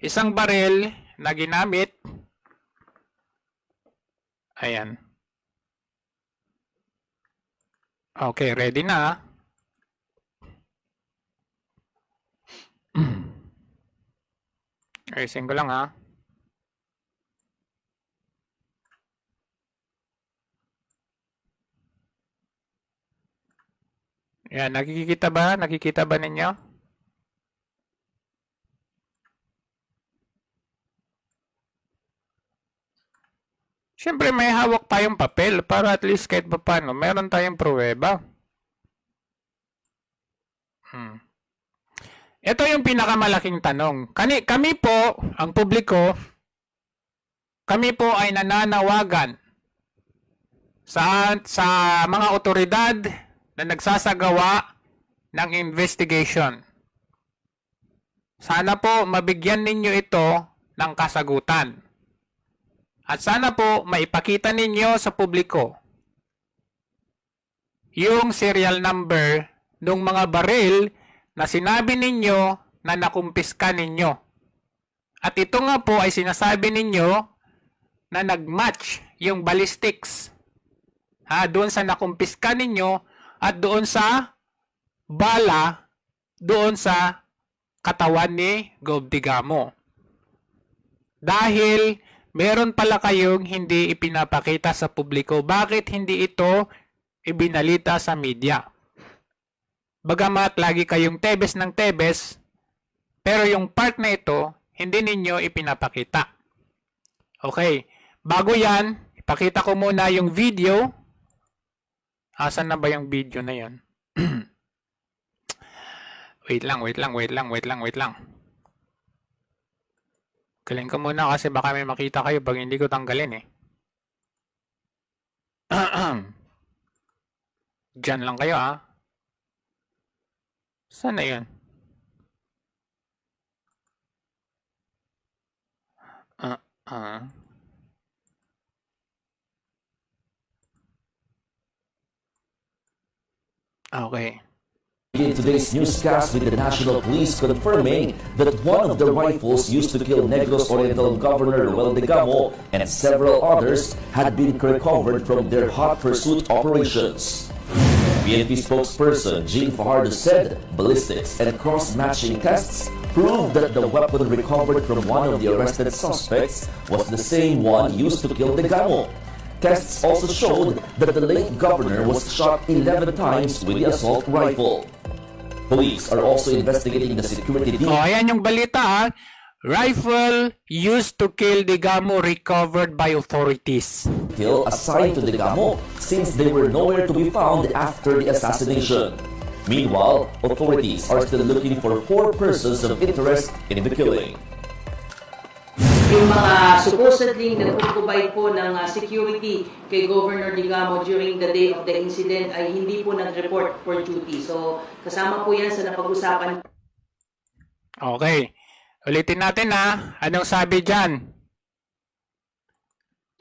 isang baril na ginamit. Ayan. Okay, ready na. Ayusin ko lang ha. Ayan, nakikita ba? Nakikita ba ninyo? Siyempre may hawak tayong papel para at least kahit pa paano meron tayong pruweba. Ito yung pinakamalaking tanong. Kami po, ang publiko, kami po ay nananawagan sa mga otoridad na nagsasagawa ng investigation. Sana po mabigyan ninyo ito ng kasagutan. At sana po maipakita ninyo sa publiko yung serial number ng mga baril na sinabi ninyo na nakumpiska ninyo. At ito nga po ay sinasabi ninyo na nag-match yung ballistics doon sa nakumpiska ninyo at doon sa bala doon sa katawan ni Gov. Digamo. Dahil meron pala kayong hindi ipinapakita sa publiko. Bakit hindi ito ibinalita sa media? Bagamat lagi kayong tebes ng tebes, pero yung part na ito, hindi ninyo ipinapakita. Okay, bago yan, ipakita ko muna yung video. Asan na ba yung video na yan? Wait lang. Galing ko muna kasi baka may makita kayo pag hindi ko tanggalin eh. Diyan lang kayo ah. Saan na yun? Okay. In today's newscast with the National Police confirming that one of the rifles used to kill Negros Oriental Governor Roel Digamo and several others had been recovered from their hot pursuit operations. PNP spokesperson Jean Fajardo said ballistics and cross-matching tests proved that the weapon recovered from one of the arrested suspects was the same one used to kill Digamo. Tests also showed that the late governor was shot 11 times with the assault rifle. Police are also investigating the security details. Ayan yung balita. Rifle used to kill Digamo recovered by authorities. Assigned to Digamo since they were nowhere to be found after the assassination. Meanwhile, authorities are still looking for 4 persons of interest in the killing. Yung mga supposedly nag-provide po ng security kay Governor Digamo during the day of the incident ay hindi po nag-report for duty. So, kasama po yan sa napag-usapan. Okay. Ulitin natin ha. Anong sabi dyan?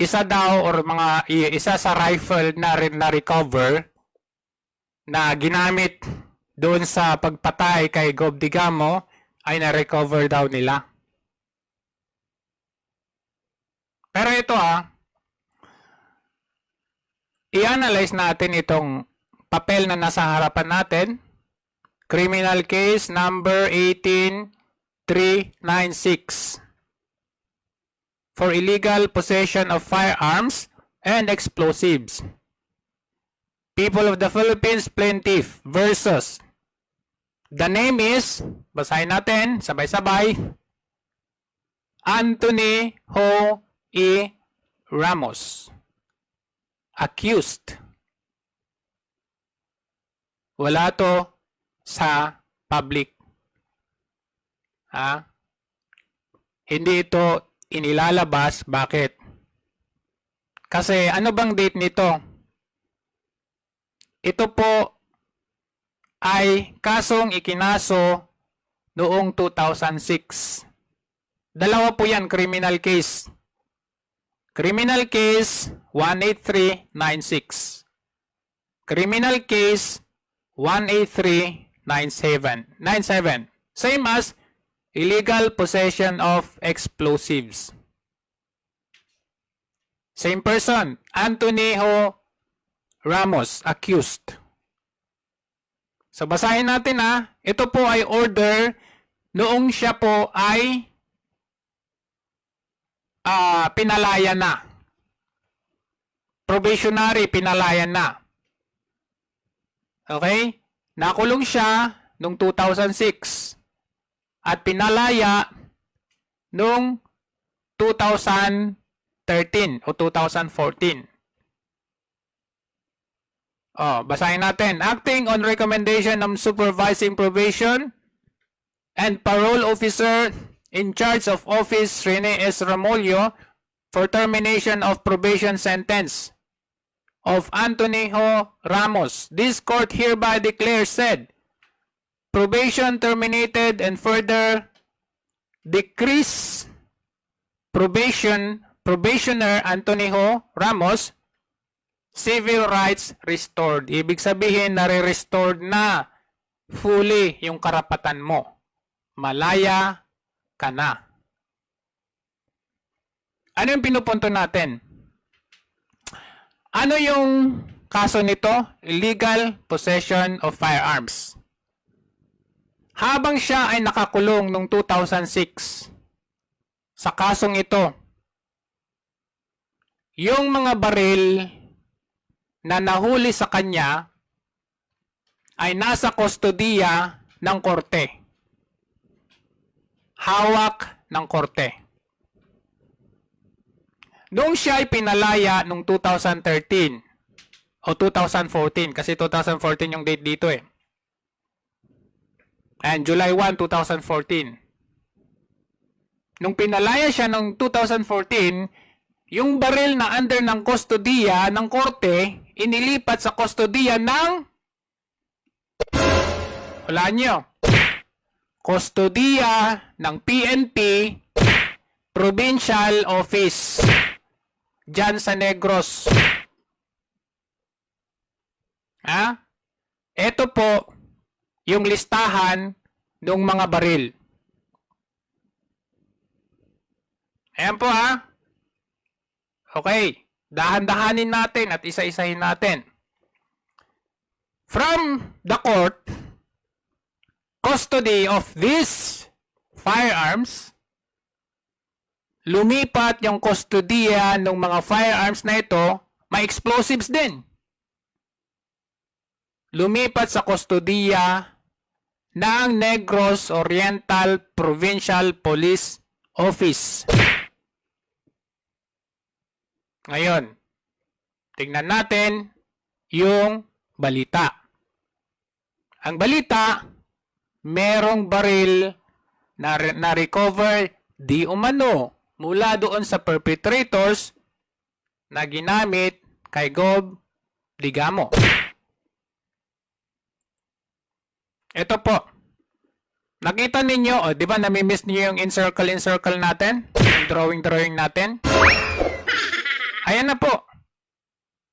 Isa daw or isa sa rifle na rin na-recover na ginamit doon sa pagpatay kay Gov. Digamo ay na-recover daw nila. Pero ito i-analyze natin itong papel na nasa harapan natin. Criminal case number 18396 for illegal possession of firearms and explosives. People of the Philippines plaintiff versus the name is, basahin natin sabay-sabay, Anthony Ho E. Ramos. Accused. Wala to sa public. Hindi ito inilalabas. Bakit? Kasi ano bang date nito? Ito po ay kasong ikinaso noong 2006. Dalawa po yan, criminal case. Criminal case 18396. Criminal case 18397. Same as illegal possession of explosives. Same person, Anthony Ho Ramos, accused. So basahin natin ha. Ito po ay order noong siya po ay pinalaya na. Probationary, pinalaya na. Okay? Nakulong siya noong 2006 at pinalaya noong 2013 o 2014. Basahin natin. Acting on recommendation ng supervising probation and parole officer in charge of office Rene S. Ramollo for termination of probation sentence of Anthony Ho Ramos. This court hereby declares said probation terminated and further decrease probationer Anthony Ho Ramos civil rights restored. Ibig sabihin, nare-restored na fully yung karapatan mo. Malaya ka na. Ano yung pinupunto natin? Ano yung kaso nito? Illegal possession of firearms. Habang siya ay nakakulong noong 2006 sa kasong ito, yung mga baril na nahuli sa kanya ay nasa kustodiya ng korte. Hawak ng korte. Noong siya ay pinalaya noong 2013 o 2014, kasi 2014 yung date dito eh. And July 1, 2014. Nung pinalaya siya noong 2014, yung baril na under ng kustodiya ng korte, inilipat sa kustodiya ng wala nyo. Kustodiya ng PNP Provincial Office dyan sa Negros. Ito po yung listahan ng mga baril. Ayan po Okay. Dahan-dahanin natin at isa-isahin natin. From the court, custody of these firearms, lumipat yung kustodiya ng mga firearms na ito, may explosives din. Lumipat sa kustodiya ng Negros Oriental Provincial Police Office. Ngayon, tingnan natin yung balita. Ang balita, merong baril na recover di umano mula doon sa perpetrators na ginamit kay Gov. Digamo. Ito po. Nakita ninyo, di ba nami-miss niyo yung in-circle natin? Yung drawing natin? Ayan na po.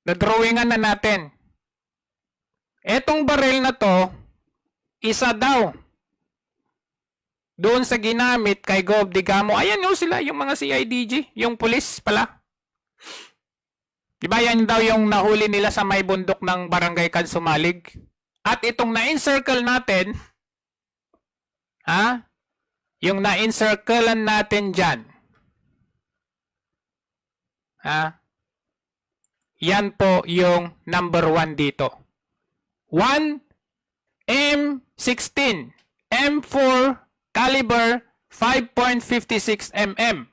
Na-drawingan na natin. Etong baril na to, isa daw doon sa ginamit kay Gov. Digamo. Ayan yung sila, yung mga CIDG, yung police pala. Diba yan daw yung nahuli nila sa may bundok ng Barangay Kansumalig? At itong na-encircle natin, yung na-encirclean natin dyan, yan po yung number 1 dito. 1 M16 M4 caliber 5.56 mm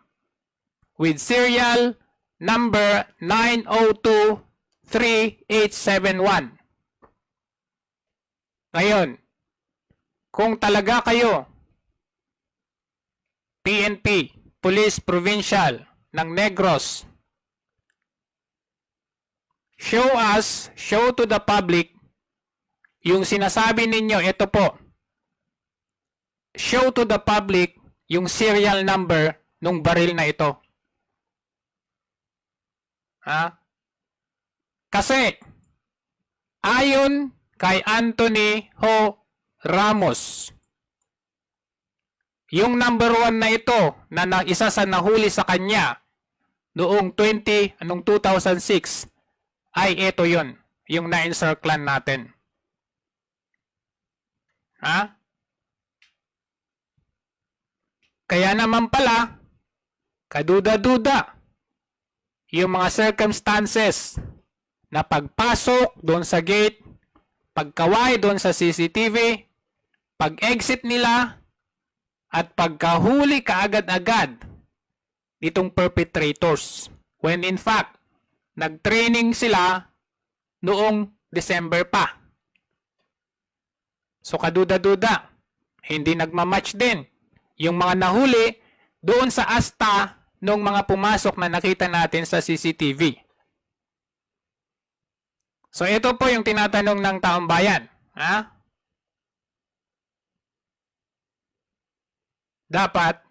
with serial number 9023871. Ngayon, kung talaga kayo PNP, Police Provincial ng Negros, show to the public yung sinasabi ninyo, ito po. Show to the public yung serial number nung baril na ito. Kasi ayon kay Anthony Ho Ramos, Yung number 1 na ito, na isa sa nahuli sa kanya noong 2006, ay ito yon, yung na-encirclan natin. Ha? Kaya naman pala, kaduda-duda, yung mga circumstances na pagpasok doon sa gate, pagkaway doon sa CCTV, pag-exit nila, at pagkahuli kaagad-agad nitong perpetrators. When in fact, nag-training sila noong December pa. So kaduda-duda, hindi nagmamatch din yung mga nahuli doon sa asta ng mga pumasok na nakita natin sa CCTV. So ito po yung tinatanong ng taong bayan. Ha? Dapat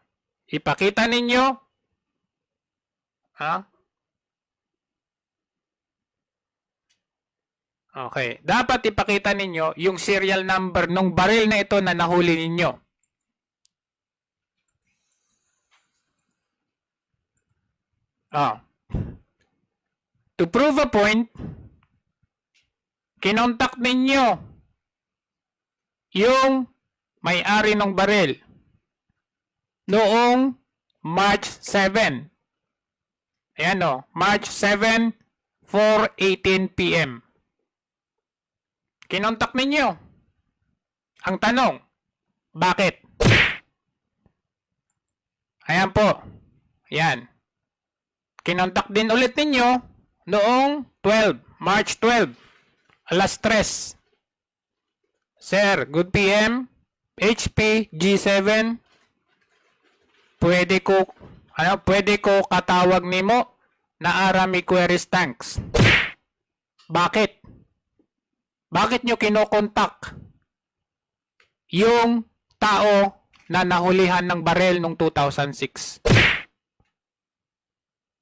ipakita ninyo, ha? Okay. Dapat ipakita ninyo yung serial number ng baril na ito na nahuli ninyo. To prove a point, kinontak ninyo yung may-ari ng baril noong March 7. Ayan o, March 7, 4:18 p.m. Kinontak ninyo. Ang tanong, bakit? Ayan po. Ayan. Kinontak din ulit ninyo noong March 12, alas 3. Sir, good PM, HP G7, pwede ko katawag nimo na Arami Queries Tanks. Bakit? Bakit nyo kinokontak yung tao na nahulihan ng barel noong 2006?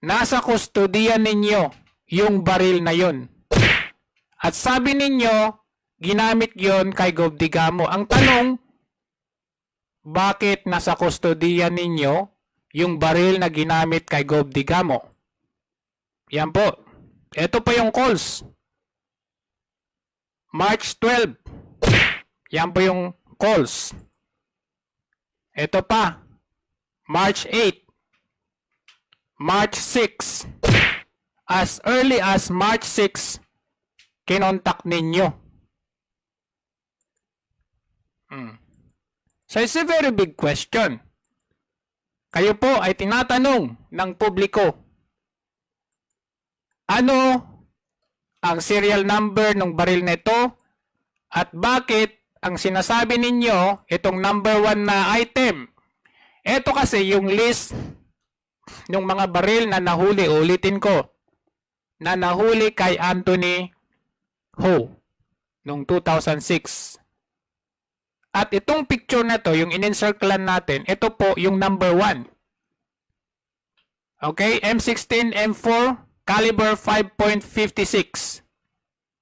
Nasa kustodiyan ninyo yung baril na yon. At sabi ninyo, ginamit yon kay Gov. Digamo. Ang tanong, bakit nasa kustodiyan ninyo yung baril na ginamit kay Gov. Digamo? Yan po. Ito po yung calls. March 12. Yan po yung calls. Ito pa. March 8. March 6. As early as March 6, kinontak ninyo. So it's a very big question. Kayo po ay tinatanong ng publiko, ano ang serial number ng baril nito at bakit ang sinasabi ninyo itong number 1 na item? Ito kasi yung list ng mga baril na nahuli, ulitin ko, na nahuli kay Anthony Ho noong 2006. At itong picture na to, yung in-encirclan natin, ito po yung number 1. Okay, M16, M4, caliber 5.56.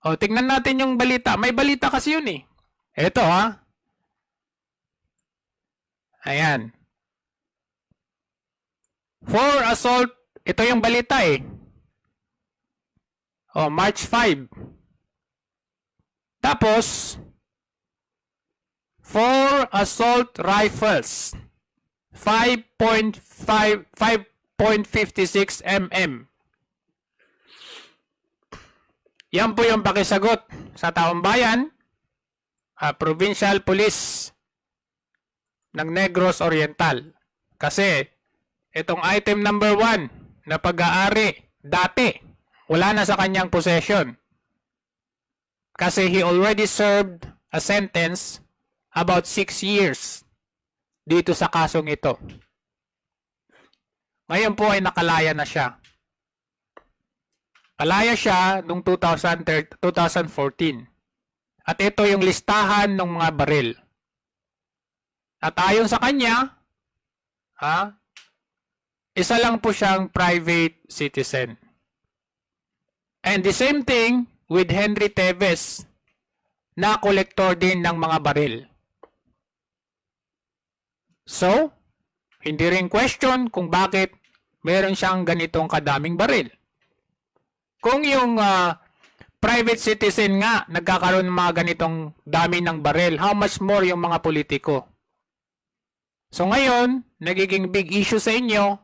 O, tingnan natin yung balita. May balita kasi yun eh. Ito ha. Ayan. For assault, ito yung balita eh. O, March 5. Tapos, for assault rifles, 5.56 mm. Yan po yung pakisagot sa taong bayan, Provincial Police ng Negros Oriental. Kasi, itong item number 1 na pag-aari, dati, wala na sa kanyang possession. Kasi he already served a sentence about 6 years dito sa kasong ito. Ngayon po ay nakalaya na siya. Kalaya siya noong 2014. At ito yung listahan ng mga baril. At ayon sa kanya, isa lang po siyang private citizen. And the same thing with Henry Teves, na kolektor din ng mga baril. So, hindi rin question kung bakit meron siyang ganitong kadaming baril. Kung yung private citizen nga nagkakaroon ng mga ganitong dami ng baril, how much more yung mga politiko? So ngayon, nagiging big issue sa inyo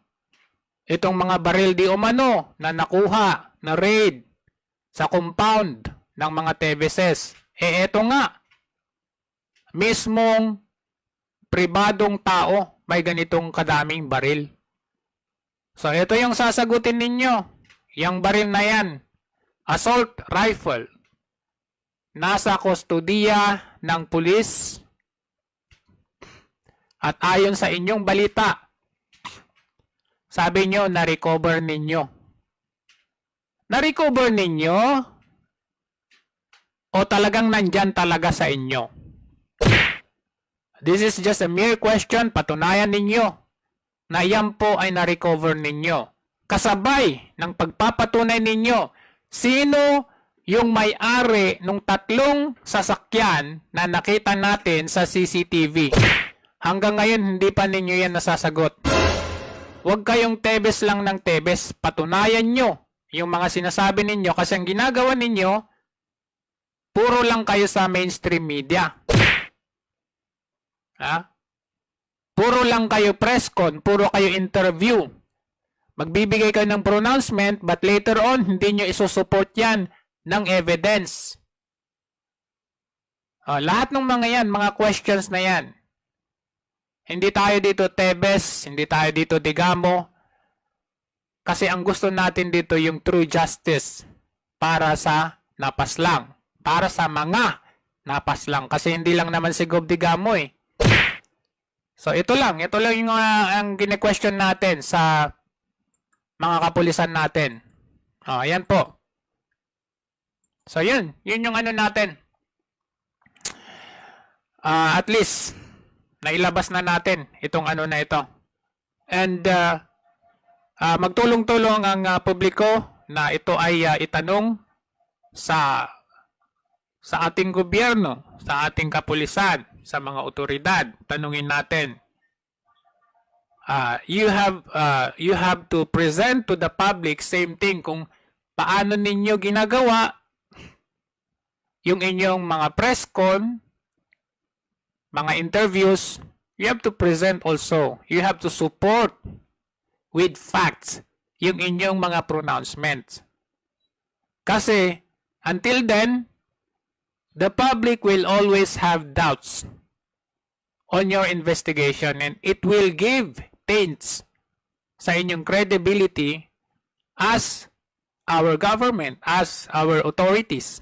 itong mga baril di umano na nakuha, na raid sa compound ng mga Teveses. Eto nga, mismong pribadong tao may ganitong kadaming baril. So ito yung sasagutin ninyo. Yung baril na yan, assault rifle, nasa kustodiya ng pulis. At ayon sa inyong balita, sabi nyo, na-recover ninyo. Na-recover ninyo o talagang nandyan talaga sa inyo? This is just a mere question. Patunayan ninyo na yan po ay na-recover ninyo. Kasabay ng pagpapatunay ninyo, sino yung may-ari ng 3 sasakyan na nakita natin sa CCTV. Hanggang ngayon, hindi pa ninyo yan nasasagot. Huwag kayong tebes lang ng tebes. Patunayan nyo yung mga sinasabi ninyo kasi ang ginagawa ninyo, puro lang kayo sa mainstream media. Ha? Puro lang kayo press con, puro kayo interview. Magbibigay kayo ng pronouncement but later on, hindi nyo isusupport yan ng evidence. Lahat ng mga yan, mga questions na yan. Hindi tayo dito Tebes, hindi tayo dito Digamo. Kasi ang gusto natin dito yung true justice para sa napaslang. Para sa mga napaslang. Kasi hindi lang naman si Gob Digamo eh. So ito lang yung ang gine-question natin sa mga kapulisan natin. Ayan po. So yun yung ano natin. At least nailabas na natin itong ano na ito. And magtulong-tulong ang publiko na ito ay itanong sa ating gobyerno, sa ating kapulisan, sa mga otoridad. Tanungin natin. You have to present to the public same thing kung paano ninyo ginagawa yung inyong mga press con, mga interviews. You have to present also. You have to support with facts yung inyong mga pronouncements. Kasi until then, the public will always have doubts on your investigation and it will give taints sa inyong credibility as our government, as our authorities.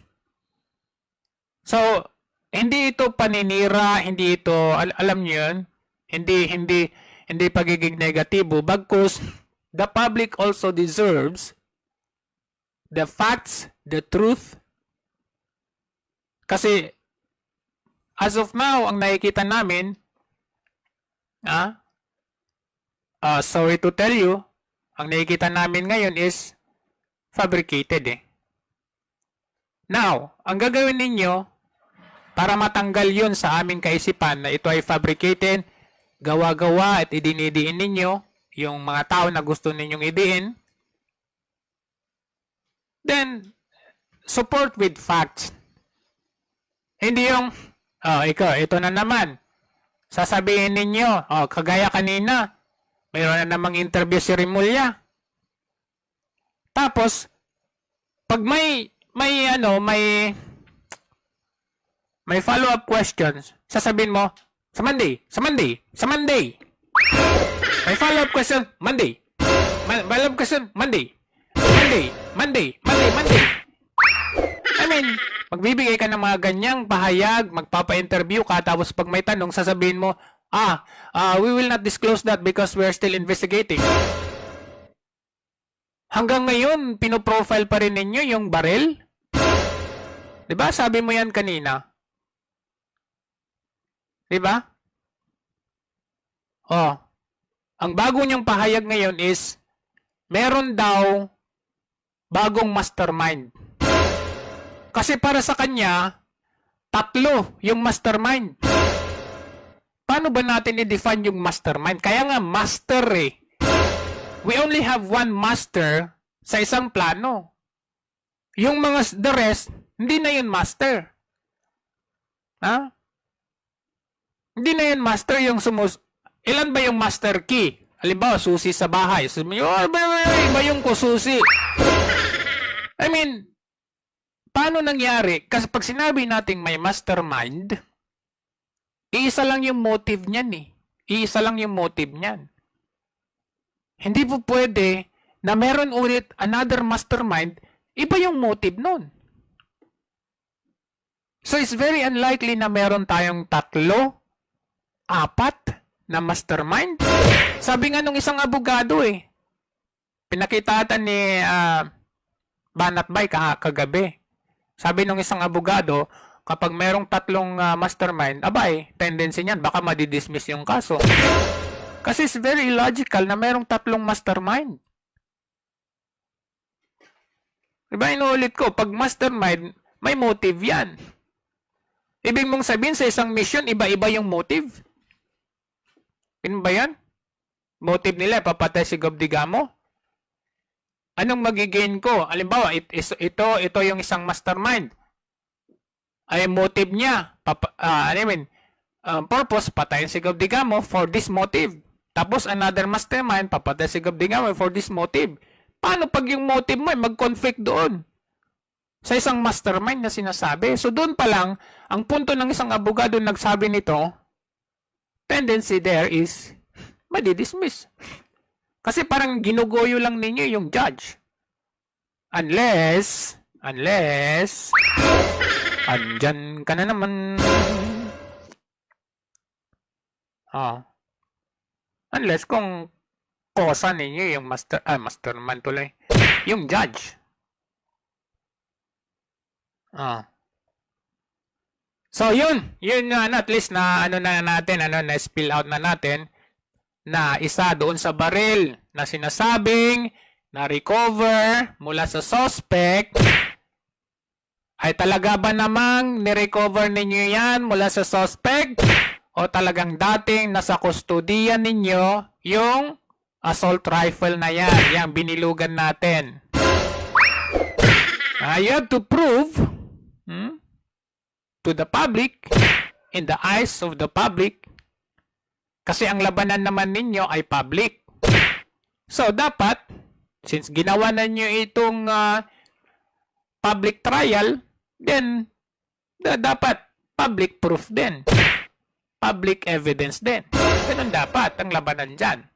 So, hindi ito paninira, hindi ito, alam niyo yun, hindi pagiging negatibo, bagkus the public also deserves the facts, the truth. Kasi, as of now, ang nakikita namin, sorry to tell you, ang nakikita namin ngayon is fabricated eh. Now, ang gagawin ninyo, para matanggal yun sa aming kaisipan na ito ay fabricated, gawa-gawa at idinidiin ninyo yung mga tao na gusto ninyong idiin, then, support with facts. Hindi yung, ito na naman, sasabihin ninyo, kagaya kanina, mayroon na namang interview si Rimulya. Tapos, pag may follow-up questions, sasabihin mo, sa Monday. May follow-up question, Monday. Follow-up question, Monday. Monday. I mean, magbibigay ka ng mga ganyang pahayag, magpapa-interview ka, tapos pag may tanong, sasabihin mo, we will not disclose that because we are still investigating. Hanggang ngayon, pinoprofile pa rin ninyo yung baril? Diba? Sabi mo yan kanina. Diba? Ang bago niyang pahayag ngayon is, meron daw bagong mastermind. Kasi para sa kanya, 3 yung mastermind. paano ba natin i-define yung mastermind? Kaya nga master eh. We only have one master sa isang plano. Yung mga the rest, hindi na yun master. Ha? Hindi na yun master yung ilan ba yung master key? Halimbawa, susi sa bahay. Iba yung susi. I mean, paano nangyari? Kasi pag sinabi nating may mastermind, iisa lang yung motive niyan eh. Iisa lang yung motive niyan. Hindi po pwede na meron ulit another mastermind, iba yung motive nun. So it's very unlikely na meron tayong 3, 4 na mastermind. Sabi nga nung isang abogado eh, pinakita ni Banat Bay kagabi. Sabi nung isang abogado, kapag merong 3 mastermind, abay, tendency niyan, baka madidismiss yung kaso. Kasi it's very illogical na merong 3 mastermind. Diba, inuulit ko, pag mastermind, may motive yan. Ibig mong sabihin sa isang mission, iba-iba yung motive. Ano ba yan? Motive nila, papatay si Gov. Digamo? Anong magigain ko? Halimbawa, ito yung isang mastermind. Ay motive niya, purpose, patayin si Gov. Digamo for this motive. Tapos another mastermind, papatay si Gov. Digamo for this motive. Paano pag yung motive mo ay mag-conflict doon? Sa isang mastermind na sinasabi. So doon pa lang, ang punto ng isang abogado nagsabi nito, tendency there is madidismiss. Kasi parang ginugoyo lang ninyo yung judge. Unless, andyan ka na naman. Unless kung kosa ninyo yung mastermind tuloy. Yung judge. So yun at least na na-spill out na natin na isa doon sa baril na sinasabing na recover mula sa suspect ay talaga ba namang ni-recover ninyo yan mula sa suspect o talagang dating nasa kustodiya ninyo yung assault rifle na yan, yung binilugan natin. You have to prove to the public, in the eyes of the public, kasi ang labanan naman ninyo ay public. So, dapat, since ginawa na nyo itong public trial, then, dapat public proof din. Public evidence din. Ganun dapat ang labanan dyan.